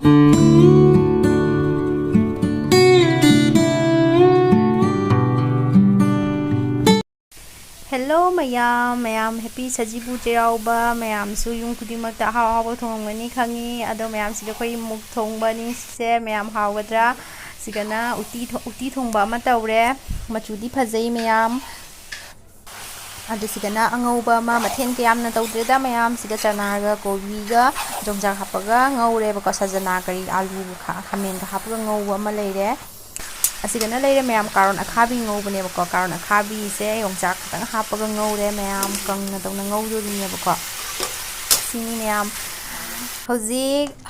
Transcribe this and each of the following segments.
Hello mayam happy sajibu chirauba mayam su yung kudimata haw thongani khangi ado mayam siga khoi muk thongba ni se mayam hawgadra sigana uti thongba ma tawre machudi phajai mayam ado sigana angauba ma mathen kayam na tawdreda mayam siga chana ga kobi ga jongjak hapaga ngaure ba ka sajana kari alu khamen ga hapaga ngauba ma leire asigana leire mayam karon akhabi ngobane bako karon akhabi se yongchak tang hapaga ngore mayam kangna tongna ngawdurine bako sini mayam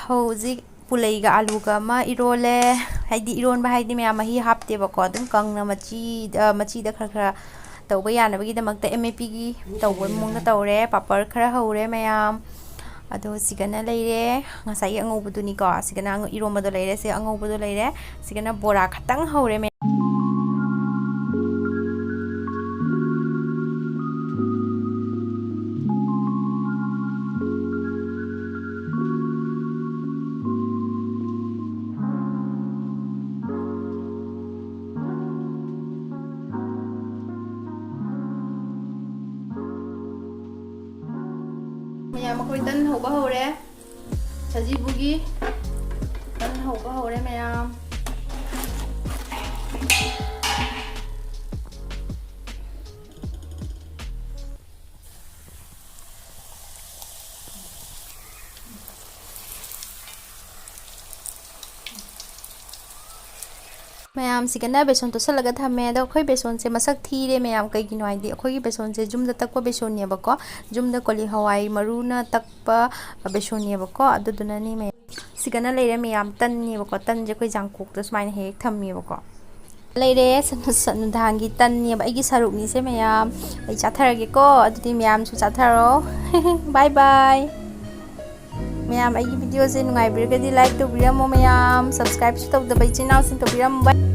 hozik pulaiga alu ga ma irole haidi iron ba haidi mayam hi hapte bako dum kangna machi da khara tawba yana bagi damakta map gi tawba mungna tawre papar khara hore mayam ado sigana leire ngasai angobuduni ko sigana iromado leire se angobado leire sigana bora khatang hore me mayam akhoi tan hoba hore sajibugi tan hoba hore mayam mayam sigana beson to salaga thame da khoi beson se masak thire mayam kai gi noi di khoi beson se jumda takpa beson ne bako jumda koli hawai maruna takpa beson ne bako aduduna ni me sigana leire mayam tan ni bako tan je khoi jangkok da smaina hek thammi bako leire sanu dhangi tan ni ba igi saruk ni se mayam ai chatharage ko adudi mayam su chatharo bye bye mayam ai video se nungai birgadi like to biramo mayam subscribe to the channel sin to biramo bye